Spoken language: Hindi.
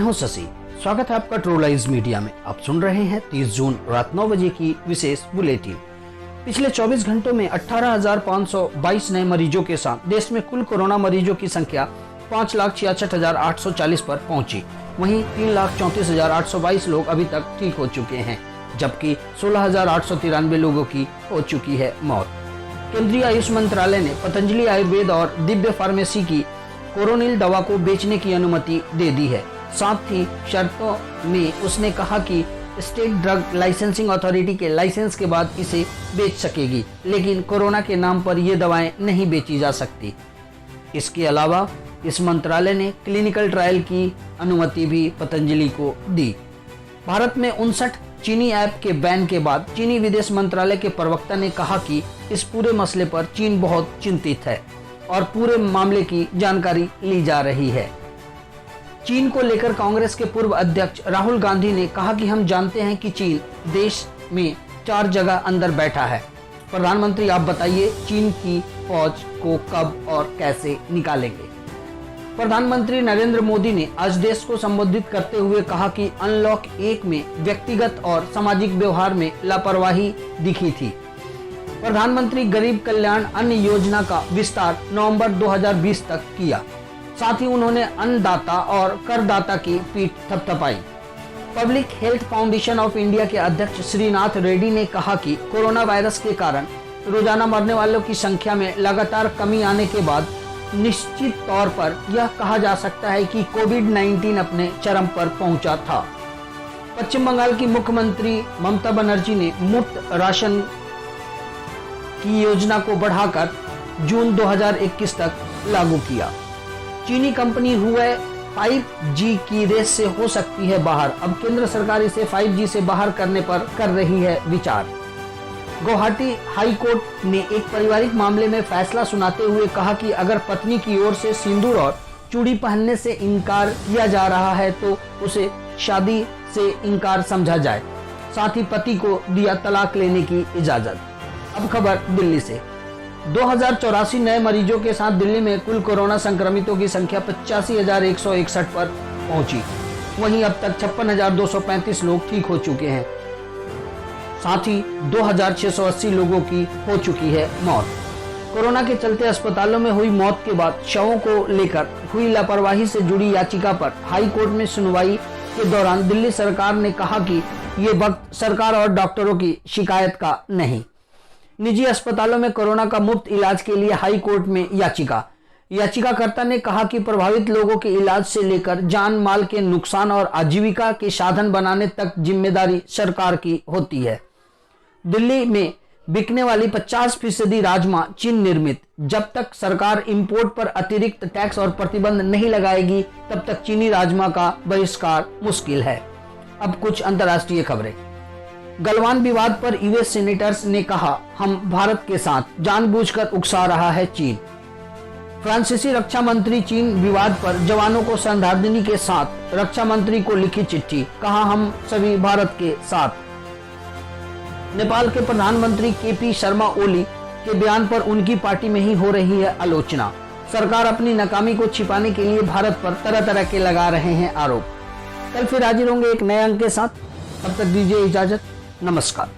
हूं शशि। स्वागत है आपका ट्रूलाइज मीडिया में। आप सुन रहे हैं 30 जून रात 9 बजे की विशेष बुलेटिन। पिछले 24 घंटों में 18,522 नए मरीजों के साथ देश में कुल कोरोना मरीजों की संख्या 5,66,840 पर पहुंची। वहीं 3,34,822 लोग अभी तक ठीक हो चुके हैं, जबकि 16,893 लोगों की हो चुकी है मौत। केंद्रीय आयुष मंत्रालय ने पतंजलि आयुर्वेद और दिव्य फार्मेसी की कोरोनिल दवा को बेचने की अनुमति दे दी है। साथ ही शर्तों में उसने कहा कि स्टेट ड्रग लाइसेंसिंग अथॉरिटी के लाइसेंस के बाद इसे बेच सकेगी, लेकिन कोरोना के नाम पर ये दवाएं नहीं बेची जा सकती। इसके अलावा इस मंत्रालय ने क्लिनिकल ट्रायल की अनुमति भी पतंजलि को दी। भारत में 59 चीनी ऐप के बैन के बाद चीनी विदेश मंत्रालय के प्रवक्ता ने कहा कि इस पूरे मसले पर चीन बहुत चिंतित है और पूरे मामले की जानकारी ली जा रही है। चीन को लेकर कांग्रेस के पूर्व अध्यक्ष राहुल गांधी ने कहा कि हम जानते हैं कि चीन देश में 4 जगह अंदर बैठा है। प्रधानमंत्री आप बताइए, चीन की फौज को कब और कैसे निकालेंगे? प्रधानमंत्री नरेंद्र मोदी ने आज देश को संबोधित करते हुए कहा कि अनलॉक 1 में व्यक्तिगत और सामाजिक व्यवहार में लापरवाही दिखी थी। प्रधानमंत्री गरीब कल्याण अन्न योजना का विस्तार नवंबर 2020 तक किया। साथ ही उन्होंने अन्नदाता और करदाता की पीठ थपथपाई। Public health foundation of India के अध्यक्ष श्रीनाथ रेड्डी ने कहा कि कोरोना वायरस के कारण रोजाना मरने वालों की संख्या में लगातार कमी आने के बाद निश्चित तौर पर यह कहा जा सकता है कि कोविड-19 अपने चरम पर पहुंचा था। पश्चिम बंगाल की मुख्यमंत्री ममता बनर्जी ने मुफ्त राशन की योजना को बढ़ाकर जून 2021 तक लागू किया। चीनी कंपनी हुए 5G की रेस से हो सकती है बाहर। अब केंद्र सरकार इसे 5G से बाहर करने पर कर रही है विचार। गुवाहाटी हाई कोर्ट ने एक पारिवारिक मामले में फैसला सुनाते हुए कहा कि अगर पत्नी की ओर से सिंदूर और चूड़ी पहनने से इनकार किया जा रहा है तो उसे शादी से इनकार समझा जाए। साथ ही पति को दिया तलाक लेने की इजाजत। अब खबर दिल्ली से। 2084 नए मरीजों के साथ दिल्ली में कुल कोरोना संक्रमितों की संख्या 85,161 पर पहुंची। वहीं अब तक 56,235 लोग ठीक हो चुके हैं। साथ ही 2,680 लोगों की हो चुकी है मौत। कोरोना के चलते अस्पतालों में हुई मौत के बाद शवों को लेकर हुई लापरवाही से जुड़ी याचिका पर हाई कोर्ट में सुनवाई के दौरान दिल्ली सरकार ने कहा कि ये वक्त सरकार और डॉक्टरों की शिकायत का नहीं। निजी अस्पतालों में कोरोना का मुफ्त इलाज के लिए हाई कोर्ट में याचिकाकर्ता ने कहा कि प्रभावित लोगों के इलाज से लेकर जान माल के नुकसान और आजीविका के साधन बनाने तक जिम्मेदारी सरकार की होती है। दिल्ली में बिकने वाली 50% राजमा चीन निर्मित। जब तक सरकार इंपोर्ट पर अतिरिक्त टैक्स और प्रतिबंध नहीं लगाएगी तब तक चीनी राजमा का बहिष्कार मुश्किल है। अब कुछ अंतर्राष्ट्रीय खबरें। गलवान विवाद पर यूएस सीनेटर्स ने कहा, हम भारत के साथ जानबूझकर उकसा रहा है चीन। फ्रांसीसी रक्षा मंत्री चीन विवाद पर जवानों को श्रद्धांजलि के साथ रक्षा मंत्री को लिखी चिट्ठी, कहा हम सभी भारत के साथ। नेपाल के प्रधानमंत्री केपी शर्मा ओली के बयान पर उनकी पार्टी में ही हो रही है आलोचना। सरकार अपनी नाकामी को छिपाने के लिए भारत पर तरह तरह के लगा रहे हैं आरोप। कल फिर हाजिर होंगे एक नए अंक के साथ। तब तक दीजिए इजाजत। नमस्कार।